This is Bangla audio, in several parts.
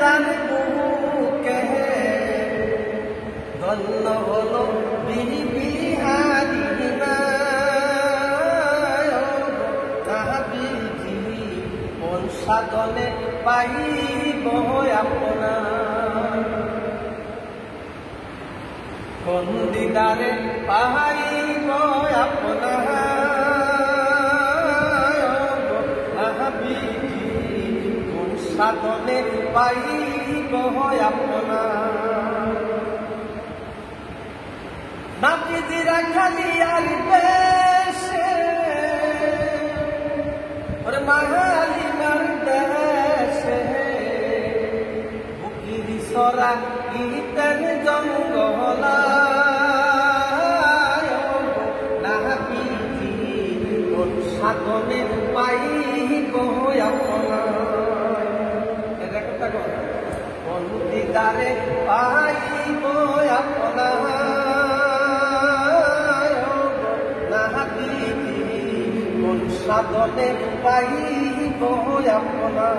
জান বুকে ধন্য হলো বিহারি নাবিজি কোন সাধনে পাইব আপনার কোন দিদারে পাইব আপনার নাবিজি কোন সাধনে পাইব আপনার নাবিজিরা খালি আর বেশে ওরে মাহালিমার দেশে বুকিরি সরা ইতেন জঙ্গলা নাবিজি কোন সাধনে পাইব আপনার এটা কথা কোন দিদারে পাইব আপনার সাধনে পাইব আপনার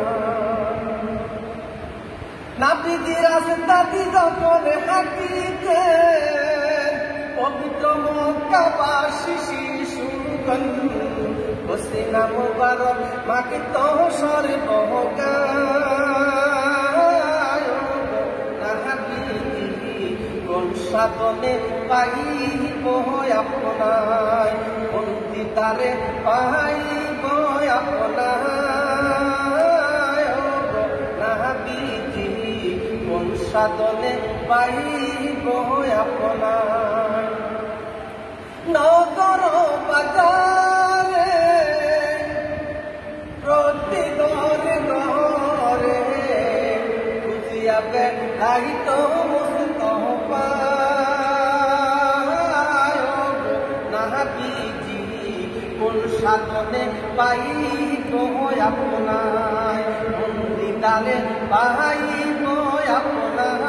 নাবিজি রাস্তা যখন হাঁটিতে পবিত্র মক্কাবাসী শিশুগণ হসিনা মুবারক মাকে তো সর্বগায় নাবিজি কোন সাধনে পাইব আপনার কোন দিদারে পাইব আপনার নাবিজি কোন সাধনে পাইব আপনার নগর বাজারে প্রতি ঘরে ঘরে খুঁজিয়া বেড়াইত মুস্তফা নাবিজি কোন সাধনে পাইব আপনার কোন দিদারে পাইব আপনার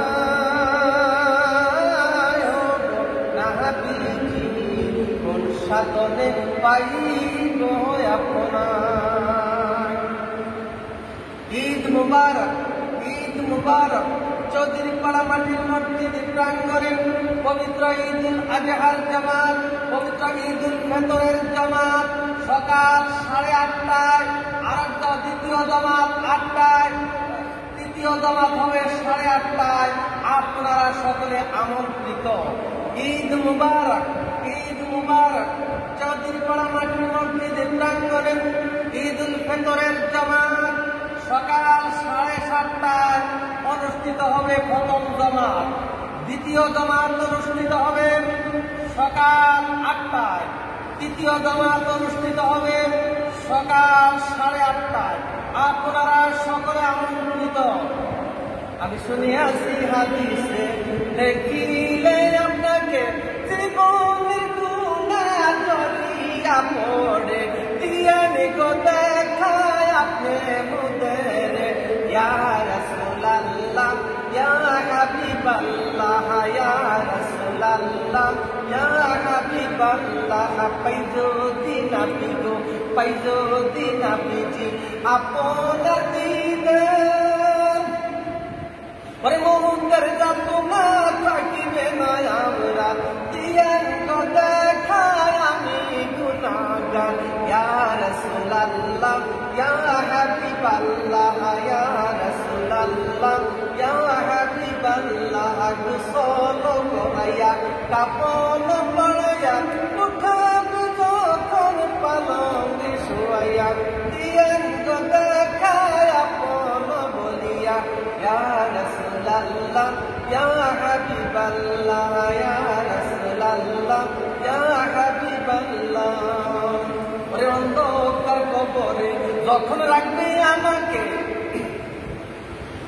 নাবিজি কোন সাধনে পাইব আপনার ঈদ মুবারক চৌধুরী পাড়া মাটির মসজিদ প্রাঙ্গণে পবিত্র ঈদুল আজহার জামাত পবিত্র ঈদুল ফিতরের জামাত সকাল 8:30টায় আরেকটা দ্বিতীয় জামাত 8টায় তৃতীয় জামাত হবে 8:30টায় আপনারা সকলে আমন্ত্রিত ঈদ মুবারক চৌধুরী পাড়া মাটির মসজিদ প্রাঙ্গণে ঈদুল ফিতরের জামাত সকাল 7:30টায় অনুষ্ঠিত হবে প্রথম জামাত দ্বিতীয় জামাত অনুষ্ঠিত হবে সকাল 8টায় তৃতীয় জামাত অনুষ্ঠিত হবে সকাল 8:30টায় আপনারা সকলে আমন্ত্রিত আমি শুনিয়াছি হাদিসে দেখিলে আপনাকে জীবনের গুনাহ জড়িয়া পড়ে দিয়ানি গো দেখায় আপনি মুদের ইয়া রাসূলুল্লাহ ইয়া হাবিবাল্লাহ ইয়া রাসূলুল্লাহ ইয়া হাবিবাল্লাহ পাইজোদি নাবিজি আপনার দিনে ওরে মুহূর্তের যাতনা থাকিবে না আমরা দিয়ান গো দেখায় আমি গুনাহগার ইয়া রাসূলুল্লাহ ইয়া হাবিবাল্লাহ ইয়া রাসূলুল্লাহ ইয়া হাবিবাল্লাহ গোসল করাইয়া কাপন পড়াইয়া উঠাবে যখন পালঙ্কে শোয়াইয়া দিয়ান গো দেখায় আপন বলিয়া ইয়া রাসূলুল্লাহ ইয়া হাবিবাল্লাহ ইয়া রাসূলুল্লাহ ইয়া হাবিবাল্লাহ ওরে অন্ধকার কবরে যখন রাখবে আমাকে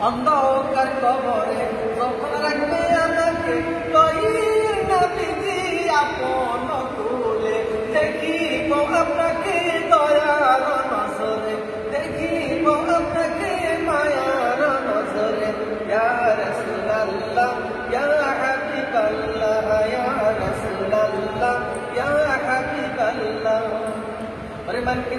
অন্ধকার কবরে যখন রাখবে আমাকে কইর নাবিজি আপন তুলে দেখিব আপনাকে দয়ার নজরে দেখিব আপনাকে মায়ার নজরে ইয়া রাসূলুল্লাহ ইয়া হাবিবাল্লাহ ইয়া রাসূলুল্লাহ ইয়া হাবিবাল্লাহ अरे मन की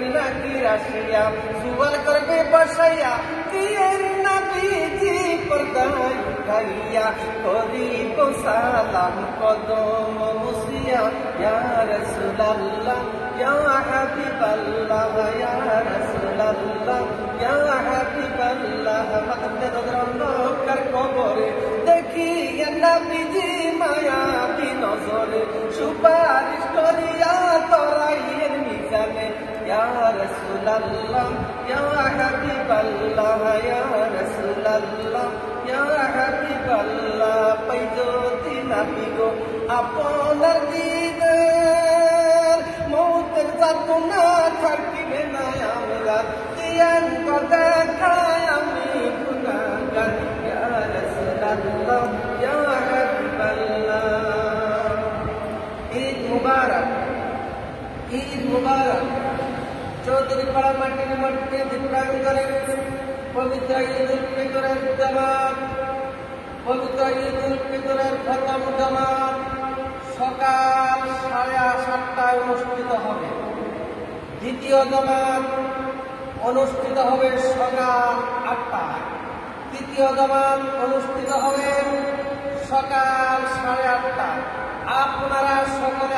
राशिया सुअल कर বসাইয়া দিয়ের নবীজি পর্দায় উঠাইয়া করিব সালাম কদম মুসিয়া ইয়া রাসূলুল্লাহ ইয়া হাবিবাল্লাহ ইয়া রাসূলুল্লাহ ইয়া হাবিবাল্লাহ মাতাতে দরকার কবরে দেখি নবীজি মায়া বিনজরে সুপারিশ করিয়া তরাইয়ের মিজানে ইয়া রাসূলুল্লাহ ইয়া হাবিবাল্লাহ ইয়া রাসূলুল্লাহ ইয়া হাবিবাল্লাহ পাইজতি নবী গো আপনার দিদার মৌতের যাতনা থাকিবে না আমরা দিয়ান কথা খায় আমি গুনাহগার ইয়া রাসূলুল্লাহ ইয়া হাবিবাল্লাহ ঈদ মুবারক ঈদ মুবারক চৌধুরী পাড়া মাটির মধ্যে দীপ্রাং করে পবিত্র ঈদুল ফিতরের জামাত পবিত্র ঈদুল ফিতরের খতম জামাত সকাল 7:30টায় অনুষ্ঠিত হবে। দ্বিতীয় জামাত অনুষ্ঠিত হবে সকাল 8টায়। তৃতীয় জামাত অনুষ্ঠিত হবে সকাল 8:30টায়। আপনারা সকলে